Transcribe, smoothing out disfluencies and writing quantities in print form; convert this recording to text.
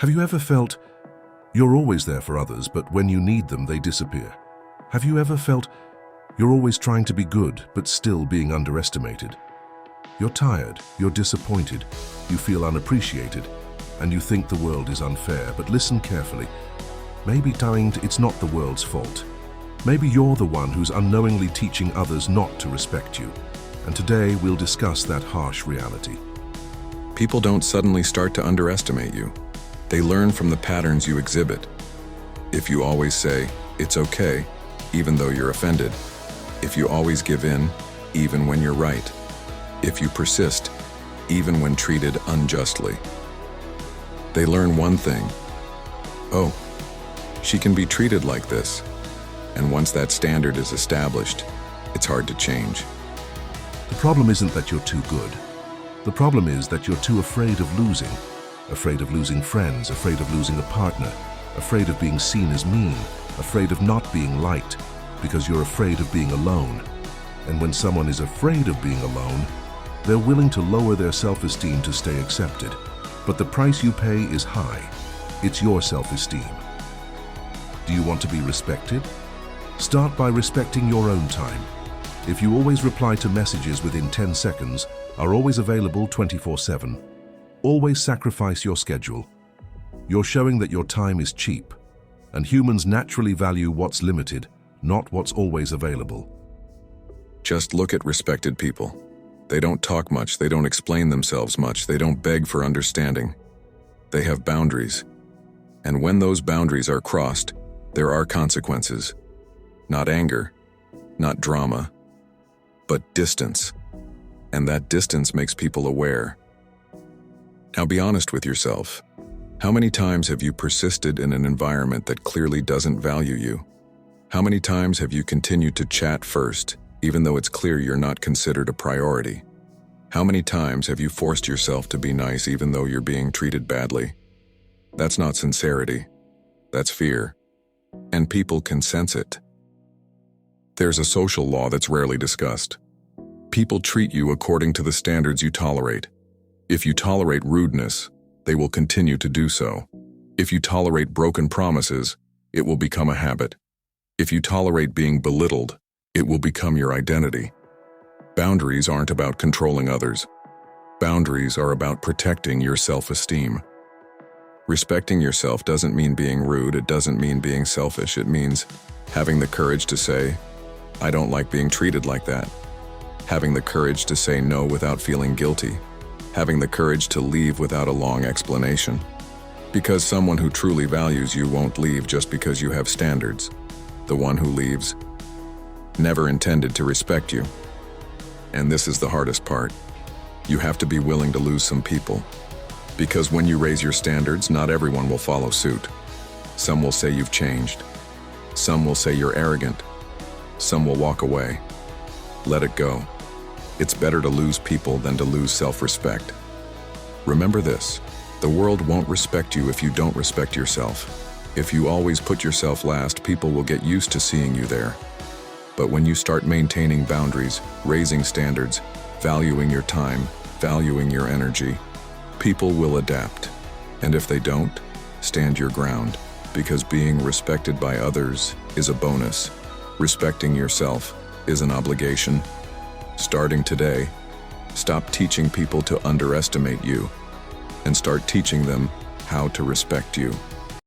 Have you ever felt you're always there for others, but when you need them, they disappear? Have you ever felt you're always trying to be good, but still being underestimated? You're tired, you're disappointed, you feel unappreciated, and you think the world is unfair. But listen carefully. Maybe it's not the world's fault. Maybe you're the one who's unknowingly teaching others not to respect you. And today we'll discuss that harsh reality. People don't suddenly start to underestimate you. They learn from the patterns you exhibit. If you always say, "It's okay," even though you're offended. If you always give in, even when you're right. If you persist, even when treated unjustly. They learn one thing. Oh, she can be treated like this. And once that standard is established, it's hard to change. The problem isn't that you're too good. The problem is that you're too afraid of losing. Afraid of losing friends, afraid of losing a partner, afraid of being seen as mean, afraid of not being liked, because you're afraid of being alone. And when someone is afraid of being alone, they're willing to lower their self-esteem to stay accepted. But the price you pay is high. It's your self-esteem. Do you want to be respected? Start by respecting your own time. If you always reply to messages within 10 seconds, are always available 24/7, always sacrifice your schedule, you're showing that your time is cheap, and humans naturally value what's limited, not what's always available. Just look at respected people. They don't talk much, they don't explain themselves much, they don't beg for understanding. They have boundaries. And when those boundaries are crossed, there are consequences. Not anger, not drama, but distance. And that distance makes people aware. Now be honest with yourself. How many times have you persisted in an environment that clearly doesn't value you? How many times have you continued to chat first, even though it's clear you're not considered a priority? How many times have you forced yourself to be nice even though you're being treated badly? That's not sincerity. That's fear. And people can sense it. There's a social law that's rarely discussed. People treat you according to the standards you tolerate. If you tolerate rudeness, they will continue to do so. If you tolerate broken promises, it will become a habit. If you tolerate being belittled, it will become your identity. Boundaries aren't about controlling others. Boundaries are about protecting your self-esteem. Respecting yourself doesn't mean being rude, it doesn't mean being selfish, it means having the courage to say, "I don't like being treated like that." Having the courage to say no without feeling guilty. Having the courage to leave without a long explanation. Because someone who truly values you won't leave just because you have standards. The one who leaves never intended to respect you. And this is the hardest part. You have to be willing to lose some people. Because when you raise your standards, not everyone will follow suit. Some will say you've changed. Some will say you're arrogant. Some will walk away. Let it go. It's better to lose people than to lose self-respect. Remember this, the world won't respect you if you don't respect yourself. If you always put yourself last, people will get used to seeing you there. But when you start maintaining boundaries, raising standards, valuing your time, valuing your energy, people will adapt. And if they don't, stand your ground, because being respected by others is a bonus. Respecting yourself is an obligation. Starting today, stop teaching people to underestimate you and start teaching them how to respect you.